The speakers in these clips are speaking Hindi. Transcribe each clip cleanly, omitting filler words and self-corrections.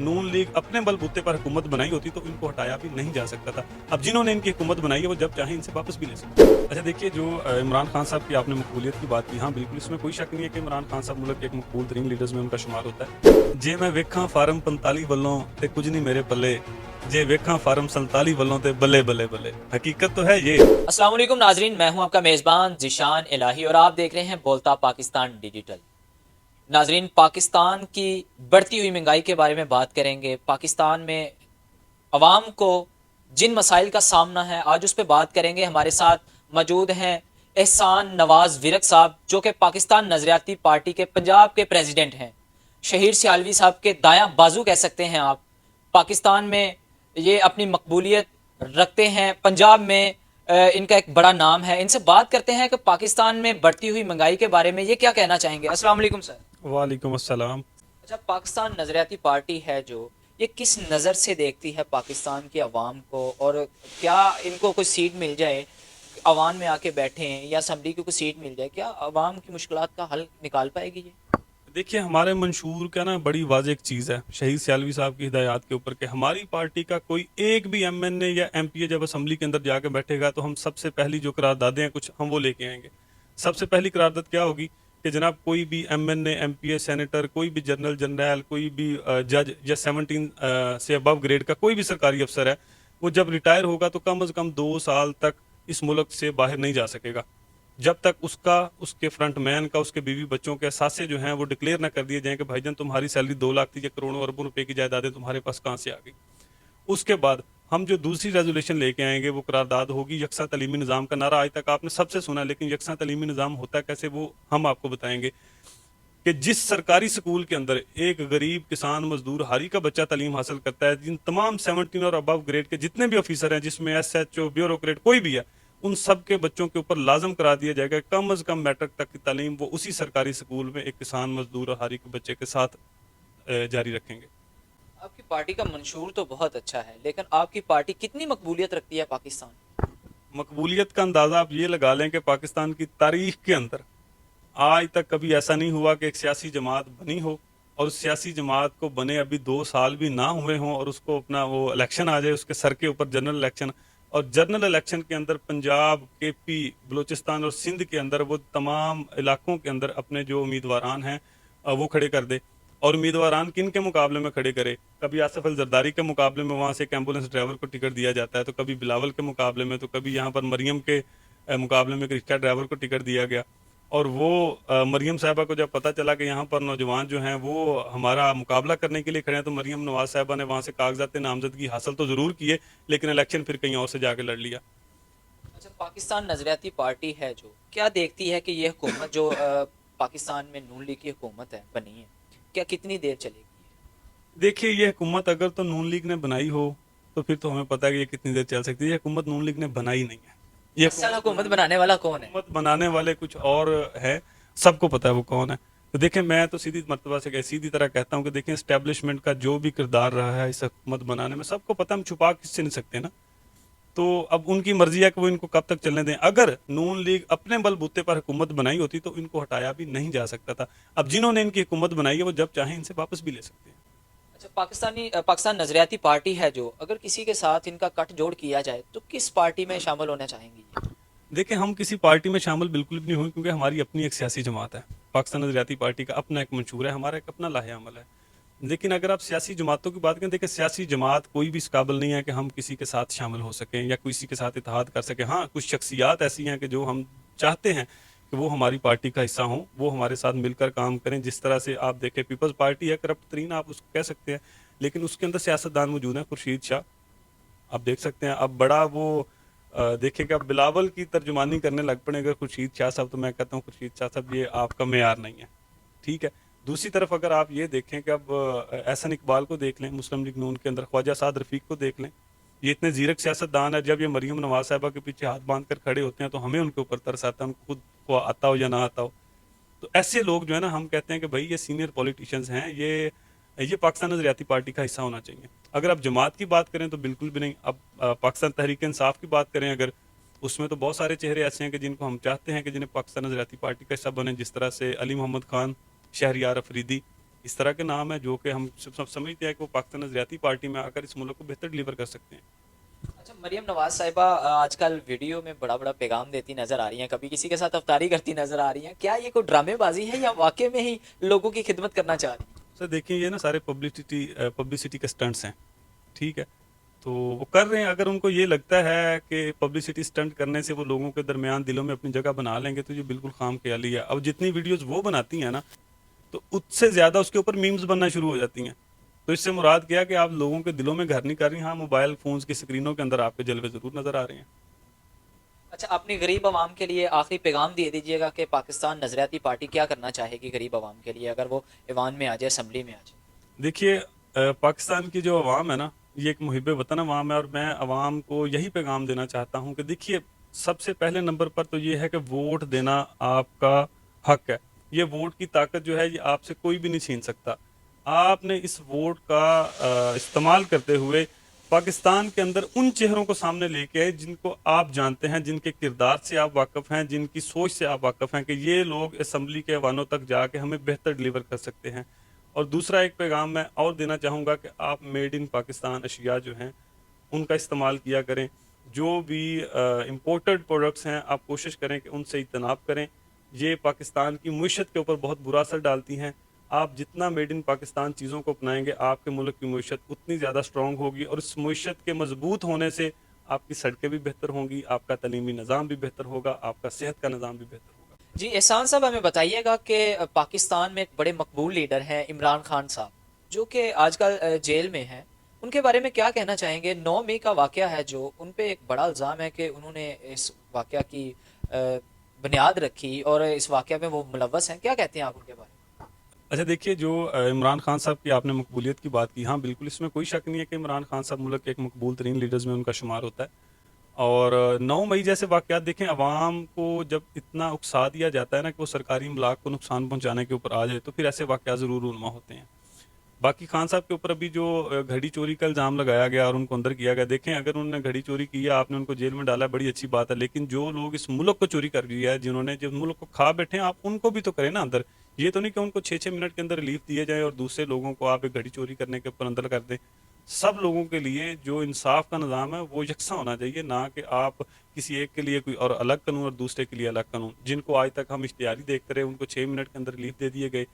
नून लीग अपने बलबूते पर हुकूमत बनाई होती तो इनको हटाया भी नहीं जा सकता था। अब जिन्होंने इनकी हुकूमत बनाई है वो जब चाहे इनसे वापस भी ले सकते हैं। अच्छा देखिए, जो इमरान खान साहब की आपने मकबूलियत की बात की, हाँ बिल्कुल, इसमें कोई शक नहीं है कि इमरान खान साहब मुल्क के एक मकबूल तरीन लीडर्स में उनका शुमार होता है। जे मैं वेखा फार्म 45 वालों ते कुछ नहीं मेरे पल्ले, जे वेखा फार्म 47 वालों ते बल्ले बल्ले बल्ले। हकीकत तो है ये। अस्सलाम वालेकुम नाजरीन, मैं हूं आपका मेज़बान जिशान इलाही और आप देख रहे हैं बोलता पाकिस्तान डिजिटल। नाजरीन, पाकिस्तान की बढ़ती हुई महंगाई के बारे में बात करेंगे। पाकिस्तान में अवाम को जिन मसाइल का सामना है आज उस पर बात करेंगे। हमारे साथ मौजूद हैं एहसान नवाज विरक साहब, जो कि पाकिस्तान नजरियाती पार्टी के पंजाब के प्रेसिडेंट हैं। शहीर सियालवी साहब के दायां बाजू कह सकते हैं आप। पाकिस्तान में ये अपनी मकबूलियत रखते हैं। पंजाब में इनका एक बड़ा नाम है। इनसे बात करते हैं कि पाकिस्तान में बढ़ती हुई महंगाई के बारे में ये क्या कहना चाहेंगे। अस्सलाम वालेकुम सर। वालेकुम अस्सलाम। अच्छा, पाकिस्तान नजरियाती पार्टी है जो, ये किस नज़र से देखती है पाकिस्तान की आवाम को, और क्या इनको कोई सीट मिल जाए, अवाम में आके बैठे हैं या असम्बली की कोई सीट मिल जाए, क्या अवाम की मुश्किलात का हल निकाल पाएगी ये? देखिए, हमारे मंशूर का ना बड़ी वाज़ेह एक चीज़ है शहीद सियालवी साहब की हिदायत के ऊपर, कि हमारी पार्टी का कोई एक भी एमएनए या एमपीए जब असम्बली के अंदर जाके बैठेगा तो हम सबसे पहली जो करारदादें हैं कुछ हम वो लेके आएंगे। सबसे पहली करारदाद क्या होगी कि जनाब कोई भी एमएनए एमपीए सेनेटर, कोई भी जनरल जनरल, कोई भी जज या 17 से अबव ग्रेड का कोई भी सरकारी अफसर है, वो जब रिटायर होगा तो कम अज़ कम 2 साल तक इस मुल्क से बाहर नहीं जा सकेगा, जब तक उसका, उसके फ्रंट मैन का, उसके बीवी बच्चों के असासे जो हैं वो डिक्लेयर ना कर दिए जाएं कि भाईजान तुम्हारी सैलरी 2 लाख थी या करोड़ों अरबों रुपए की जायदादें तुम्हारे पास कहाँ से आ गई। उसके बाद हम जो दूसरी रेजोल्यूशन लेके आएंगे वो करारदाद होगी यकसा तलीमी निज़ाम का। नारा आज तक आपने सबसे सुना, लेकिन यकसा तलीमी निज़ाम होता कैसे वो हम आपको बताएंगे कि जिस सरकारी स्कूल के अंदर एक गरीब किसान मजदूर हारी का बच्चा तालीम हासिल करता है, जिन तमाम 17 और अबव ग्रेड के जितने भी ऑफिसर हैं, जिसमें एसएचओ ब्यूरोक्रेट कोई भी है, उन सब के बच्चों के ऊपर लाजम करा दिया जाएगा कम अज कम मैट्रिक तक की तालीम वो उसी सरकारी स्कूल में एक किसान मजदूर और हारी के बच्चे के साथ जारी रखेंगे। आपकी पार्टी का मंशूर तो बहुत अच्छा है, लेकिन आपकी पार्टी कितनी मकबूलियत रखती है पाकिस्तान? मकबूलियत का अंदाजा आप ये लगा लें कि पाकिस्तान की तारीख के अंदर आज तक कभी ऐसा नहीं हुआ कि एक सियासी जमात बनी हो और उस सियासी जमात को बने अभी 2 साल भी ना हुए हों और उसको अपना वो इलेक्शन आ जाए उसके सर के ऊपर, जनरल इलेक्शन, और जनरल इलेक्शन के अंदर पंजाब, केपी, बलूचिस्तान और सिंध के अंदर वो तमाम इलाकों के अंदर अपने जो उम्मीदवारान हैं वो खड़े कर दे। और उम्मीदवारान किन के मुकाबले में खड़े करे? कभी आसफ अल जरदारी के मुकाबले में वहाँ से एक एम्बुलेंस ड्राइवर को टिकट दिया जाता है, तो कभी बिलावल के मुकाबले में, तो कभी यहाँ पर मरियम के मुकाबले में एक रिक्शा ड्राइवर को टिकट दिया गया। और वो मरियम साहबा को जब पता चला कि यहाँ पर नौजवान जो हैं वो हमारा मुकाबला करने के लिए खड़े हैं, तो मरियम नवाज साहबा ने वहाँ से कागजात नामजदगी हासिल तो ज़रूर किए, लेकिन इलेक्शन फिर कहीं और से जाके लड़ लिया। अच्छा, पाकिस्तान नजरियाती पार्टी है जो, क्या देखती है कि ये हुकूमत जो पाकिस्तान में नून लीग की हुकूमत है बनी है, क्या कितनी देर चलेगी? देखिए, ये हुकूमत अगर तो नून लीग ने बनाई हो तो फिर तो हमें पता है कि ये कितनी देर चल सकती है। ये हुकूमत नून लीग ने बनाई नहीं है। ये असल हुकूमत हुकूमत बनाने बनाने वाला कौन है? हुकूमत बनाने वाले कुछ और है, सबको पता है वो कौन है। तो देखें, मैं तो सीधी मर्तबा से सीधी तरह कहता हूँ कि देखें, एस्टेब्लिशमेंट का जो भी किरदार रहा है इस हुकूमत बनाने में सबको पता, हम छुपा किससे नहीं सकते ना। तो अब उनकी मर्जी है कि वो इनको कब तक चलने दें। अगर नून लीग अपने बलबूते पर हुकूमत बनाई होती तो इनको हटाया भी नहीं जा सकता था। अब जिन्होंने इनकी हुकूमत बनाई है वो जब चाहें इनसे वापस भी ले सकते हैं। अच्छा, पाकिस्तान नजरियाती पार्टी है जो, अगर किसी के साथ इनका गठ जोड़ किया जाए तो किस पार्टी में शामिल होना चाहेंगी ये? देखिए, हम किसी पार्टी में शामिल बिल्कुल भी नहीं हुए, क्योंकि हमारी अपनी एक सियासी जमात है। पाकिस्तान नजरियाती पार्टी का अपना एक मंशूर है, हमारा एक अपना लाहे अमल है। लेकिन अगर आप सियासी जमातों की बात करें, देखिए सियासी जमात कोई भी इस काबिल नहीं है कि हम किसी के साथ शामिल हो सकें या किसी के साथ इत्तेहाद कर सकें। हाँ, कुछ शख्सियात ऐसी हैं कि जो हम चाहते हैं कि वो हमारी पार्टी का हिस्सा हों, वो हमारे साथ मिलकर काम करें। जिस तरह से आप देखें, पीपल्स पार्टी है करप्ट तरीन, आप उसको कह सकते हैं, लेकिन उसके अंदर सियासतदान मौजूद हैं। खुर्शीद शाह आप देख सकते हैं, अब बड़ा वो देखें कि अब बिलावल की तर्जुमानी करने लग पड़े अगर खुर्शीद शाह साहब, तो मैं कहता हूँ खुर्शीद शाह साहब ये आपका मेयार नहीं है। ठीक है। दूसरी तरफ अगर आप ये देखें कि अब एहसन इकबाल को देख लें, मुस्लिम लीग नून के अंदर ख्वाजा साद रफीक को देख लें, ये इतने जीरक सियासतदान है, जब ये मरियम नवाज साहबा के पीछे हाथ बांध कर खड़े होते हैं तो हमें उनके ऊपर तरस आता है, उनको खुद को आता हो या ना आता हो। तो ऐसे लोग जो है ना, हम कहते हैं कि भाई ये सीनियर पॉलिटिशियंस हैं, ये पाकिस्तान नजरियाती पार्टी का हिस्सा होना चाहिए। अगर आप जमात की बात करें तो बिल्कुल भी नहीं। अब पाकिस्तान तहरीक इंसाफ की बात करें अगर, उसमें तो बहुत सारे चेहरे ऐसे हैं कि जिनको हम चाहते हैं कि जिन्हें पाकिस्तान नजरियाती पार्टी का हिस्सा बने, जिस तरह से अली मोहम्मद खान, शहरियार अफरीदी, इस तरह के नाम है जो कि हम सब समझते हैं कि वो पाकिस्तान नजरियाती पार्टी में आकर इस मुल्क को बेहतर डिलीवर कर सकते हैं। अच्छा, मरियम नवाज साहिबा आजकल वीडियो में बड़ा बड़ा पैगाम देती नजर आ रही हैं, कभी किसी के साथ अफ्तारी करती नजर आ रही हैं, क्या ये कोई ड्रामेबाजी है या वाकई में ही लोगों की खिदमत करना चाह रही हैं? सर देखिए, ये ना सारे पब्लिसिटी के स्टंट्स हैं, ठीक है। तो वो कर रहे हैं, अगर उनको ये लगता है कि पब्लिसिटी स्टंट करने से वो लोगों के दरमियान दिलों में अपनी जगह बना लेंगे, तो ये बिल्कुल खाम ख्याली है। अब जितनी वीडियोस वो बनाती हैं ना, तो उससे ज़्यादा उसके ऊपर मीम्स बनना शुरू हो जाती हैं। तो इससे मुराद क्या है कि आप लोगों के दिलों में घर नहीं कर रही, हाँ मोबाइल फोन्स की स्क्रीनों के अंदर आपके जलवे ज़रूर नज़र आ रहे हैं। अच्छा, अपनी गरीब आवाम के लिए आखिरी पैगाम दे दीजिएगा कि पाकिस्तान नजरियाती पार्टी क्या करना चाहेगी गरीब आवाम के लिए, अगर वो ईवान में आ जाए, असम्बली में आ जाए। देखिए, पाकिस्तान की जो अवाम है ना, ये एक मुहिब वतन अवाम है, और मैं अवाम को यही पैगाम देना चाहता हूँ कि देखिए, सबसे पहले नंबर पर तो ये है कि वोट देना आपका हक है। ये वोट की ताकत जो है, ये आपसे कोई भी नहीं छीन सकता। आपने इस वोट का इस्तेमाल करते हुए पाकिस्तान के अंदर उन चेहरों को सामने लेके आए जिनको आप जानते हैं, जिनके किरदार से आप वाकिफ हैं, जिनकी सोच से आप वाकिफ हैं कि ये लोग असम्बली के ऐवानों तक जाके हमें बेहतर डिलीवर कर सकते हैं। और दूसरा एक पैगाम मैं और देना चाहूँगा कि आप मेड इन पाकिस्तान अशिया जो हैं उनका इस्तेमाल किया करें। जो भी इम्पोर्टेड प्रोडक्ट्स हैं, आप कोशिश करें कि उनसे इजतनाब करें। ये पाकिस्तान की मीशत के ऊपर बहुत बुरा असर डालती हैं। आप जितना मेड इन पाकिस्तान चीज़ों को अपनाएंगे, आपके मुल्क की मीशत उतनी ज़्यादा स्ट्रॉन्ग होगी, और इस मीशत के मजबूत होने से आपकी सड़कें भी बेहतर होंगी, आपका तलीमी निज़ाम भी बेहतर होगा, आपका सेहत का निज़ाम भी बेहतर होगा। जी, एहसान साहब, हमें बताइएगा कि पाकिस्तान में एक बड़े मकबूल लीडर हैं इमरान खान साहब, जो कि आजकल जेल में हैं। उनके बारे में क्या कहना चाहेंगे? 9 मई का वाकया है, जो उन पे एक बड़ा इल्ज़ाम है कि उन्होंने इस वाकया की बुनियाद रखी और इस वाकया में वो मुलव्वस हैं। क्या कहते हैं आप उनके बारे अच्छा देखिए, जो इमरान खान साहब की आपने मकबूलियत की बात की, हाँ बिल्कुल, इसमें कोई शक नहीं है कि इमरान खान साहब मुल्क के एक मकबूल तरीन लीडर्स में उनका शुमार होता है। और 9 मई जैसे वाक़यात देखें, अवाम को जब इतना उकसा दिया जाता है ना कि वो सरकारी इमलाक को नुकसान पहुंचाने के ऊपर आ जाए, तो फिर ऐसे वाक़यात ज़रूर रूनुमा होते हैं। बाकी खान साहब के ऊपर अभी जो घड़ी चोरी का इल्ज़ाम लगाया गया और उनको अंदर किया गया, देखें अगर उन्होंने घड़ी चोरी की है, आपने उनको जेल में डाला, बड़ी अच्छी बात है, लेकिन जो लोग इस मुल्क को चोरी कर दिया है, जिन्होंने जो मुल्क को खा बैठे हैं, आप उनको भी तो करें ना अंदर। ये तो नहीं कि उनको 6-6 मिनट के अंदर रिलीफ दिए जाए और दूसरे लोगों को आप एक घड़ी चोरी करने के ऊपर अंदर कर दें। सब लोगों के लिए जो इंसाफ का निज़ाम है वो यकसा होना चाहिए, ना कि आप किसी एक के लिए कोई और अलग कानून और दूसरे के लिए अलग कानून। जिनको आज तक हम इश्तिहारी देखते रहे, उनको 6 मिनट के अंदर रिलीफ दे दिए गए।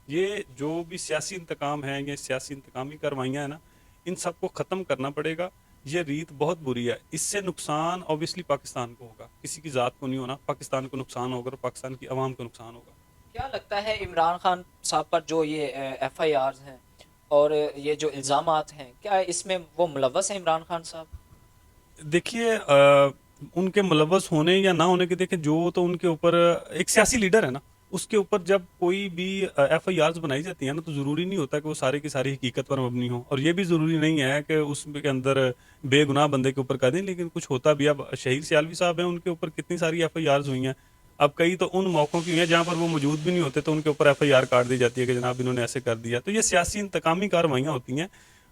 ये जो भी सियासी इंतकाम है, ये सियासी इंतकामी कार्रवाइयाँ हैं ना, इन सबको ख़त्म करना पड़ेगा। ये रीत बहुत बुरी है, इससे नुकसान ऑब्वियसली पाकिस्तान को होगा, किसी की ज़ात को नहीं होना, पाकिस्तान को नुकसान होगा और पाकिस्तान की आवाम को नुकसान होगा। में? क्या लगता है इमरान खान साहब पर जो ये FIRs हैं और ये जो इल्ज़ामात हैं, क्या इसमें वो मुलव्वस हैं इमरान खान साहब? देखिए, उनके मुलव्वस होने या ना होने के, देखिए जो तो उनके ऊपर एक सियासी लीडर है ना, उसके ऊपर जब कोई भी FIRs बनाई जाती है ना, तो ज़रूरी नहीं होता कि वो सारी की सारी हकीकत पर मबनी हो, और ये भी ज़रूरी नहीं है कि उसके अंदर बेगुनाह बंदे के ऊपर कर दें, लेकिन कुछ होता भी। अब शहीद सियालवी साहब हैं, उनके ऊपर कितनी सारी FIRs हुई हैं। अब कई तो उन मौक़ों की हुई हैं जहाँ पर वो मौजूद भी नहीं होते, तो उनके ऊपर FIR काट दी जाती है कि जनाब इन्होंने ऐसे कर दिया। तो ये सियासी इंतकामी कार्रवाइयाँ होती हैं।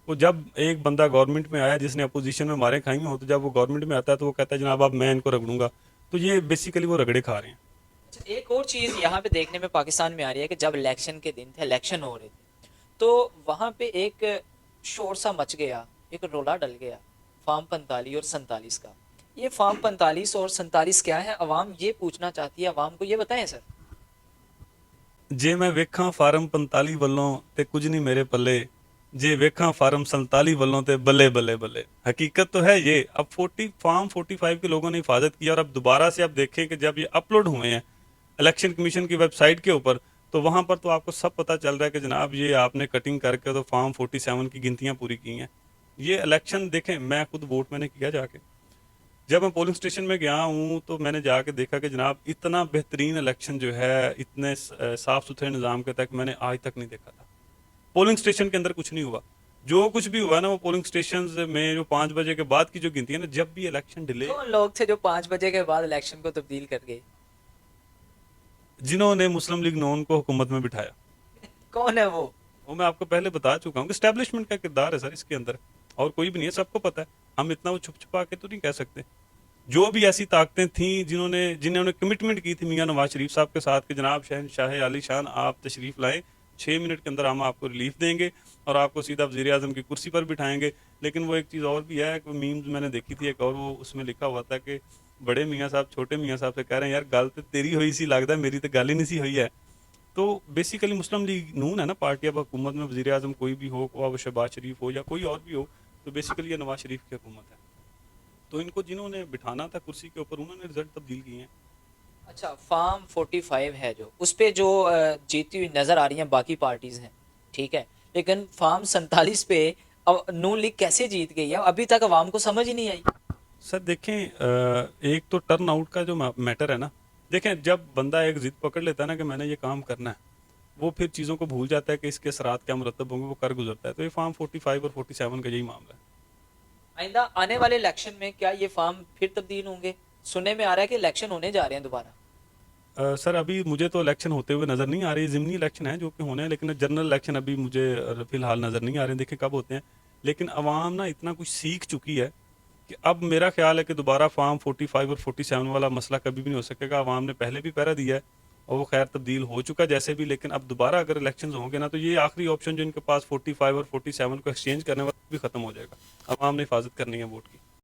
वो जब एक बंदा गवर्नमेंट में आया जिसने अपोजिशन में मारे खाई हो, तो जब वो गवर्नमेंट में आता है तो वो कहता है जनाब अब मैं इनको रगड़ूंगा। तो ये बेसिकली वो रगड़े खा रहे हैं। अच्छा, एक और चीज़ यहाँ पे देखने में पाकिस्तान में आ रही है कि जब इलेक्शन के दिन थे, इलेक्शन हो रहे थे, तो वहाँ पे एक शोर सा मच गया, एक रोला डल गया फार्म 45 और 47 का। ये फार्म 45 और 47 क्या है, अवाम ये पूछना चाहती है, अवाम को ये बताएं सर। जे मैं वेखा फार्म 45 ਵੱਲੋਂ ਤੇ कुछ नहीं मेरे पल्ले, जे वेखा फार्म 47 ਵੱਲੋਂ ਤੇ बल्ले बल्ले बल्ले। हकीकत तो है ये। अब 45 के लोगों ने हिफाजत किया, और अब दोबारा से आप देखें कि जब ये अपलोड हुए हैं इलेक्शन कमीशन की वेबसाइट के ऊपर, तो वहां पर तो आपको सब पता चल रहा है कि जनाब ये आपने कटिंग करके तो फार्म 47 की गिनतियां पूरी की हैं। ये इलेक्शन देखें, मैं खुद वोट मैंने किया जाके, जब मैं पोलिंग स्टेशन में गया हूँ तो मैंने जाके देखा कि जनाब इतना बेहतरीन इलेक्शन जो है, इतने साफ सुथरे निज़ाम के तक मैंने आज तक नहीं देखा था। पोलिंग स्टेशन के अंदर कुछ नहीं हुआ। जो कुछ भी हुआ ना, वो पोलिंग स्टेशन में जो 5 बजे के बाद की जो गिनती है ना, जब भी इलेक्शन डिले, कौन लोग थे जो 5 बजे के बाद इलेक्शन को तब्दील कर गए? जिन्होंने मुस्लिम लीग नून को हुकूमत में बिठाया, कौन है वो मैं आपको पहले बता चुका हूँ कि एस्टेब्लिशमेंट का किरदार है सर इसके अंदर, और कोई भी नहीं है, सबको पता है। हम इतना वो छुप छुपा के तो नहीं कह सकते। जो भी ऐसी ताकतें थीं जिन्होंने कमिटमेंट की थी मियां नवाज शरीफ साहब के साथ कि जनाब शहनशाह आली शान आप तशरीफ लाएं, 6 मिनट के अंदर हम आपको रिलीफ देंगे और आपको सीधा वज़ीर आज़म की कुर्सी पर बिठाएंगे। लेकिन वो एक चीज़ और भी है कि मीम्स मैंने देखी थी एक, और वो उसमें लिखा हुआ था कि बड़े मियाँ साहब छोटे मियाँ साहब से कह रहे हैं यार गल तो तेरी हुई सी लगता है, मेरी तो गल ही नहीं सी हुई है। तो बेसिकली मुस्लिम लीग नून है ना पार्टी, अब हुकूमत में वज़ीर आज़म कोई भी हो, वो शहबाज शरीफ हो या कोई और भी हो, तो बेसिकली ये नवाज शरीफ की हुकूमत है। तो इनको जिन्होंने बिठाना था कुर्सी के ऊपर उन्होंने रिजल्ट तब्दील किए हैं। अच्छा, फार्म 45 है जो उस पे जो जीती हुई नजर आ रही हैं बाकी पार्टीज हैं, ठीक है, लेकिन फार्म 47 पे अब नून लीग कैसे जीत गई है, अभी तक अवाम को समझ ही नहीं आई। सर देखें, एक तो टर्न आउट का जो मैटर है ना, देखें जब बंदा एक जिद पकड़ लेता है ना कि मैंने ये काम करना है, वो फिर चीज़ों को भूल जाता है कि इसके असरात क्या मुरतब होंगे, वो कर गुजरता है। तो ये फार्म 45 और 47 का यही मामला है। आइंदा आने वाले इलेक्शन में क्या ये फार्म फिर तब्दील होंगे? सुनने में आ रहा है कि इलेक्शन होने जा रहे हैं दोबारा। सर अभी मुझे तो इलेक्शन होते हुए नज़र नहीं आ रही, ज़िमनी इलेक्शन है जो कि होने हैं, लेकिन जनरल इलेक्शन अभी मुझे फिलहाल नज़र नहीं आ रहे, देखें कब होते हैं। लेकिन अवाम ना इतना कुछ सीख चुकी है कि अब मेरा ख्याल है कि दोबारा फार्म 45 और 47 वाला मसला कभी भी नहीं हो सकेगा। अवाम ने पहले भी पहरा दिया है और वो खैर तब्दील हो चुका जैसे भी, लेकिन अब दोबारा अगर इलेक्शन होंगे ना तो ये आखिरी ऑप्शन जो इनके पास 45 और 47 को एक्सचेंज करने वाला भी खत्म हो जाएगा। अवाम ने हिफाजत करनी है वोट की।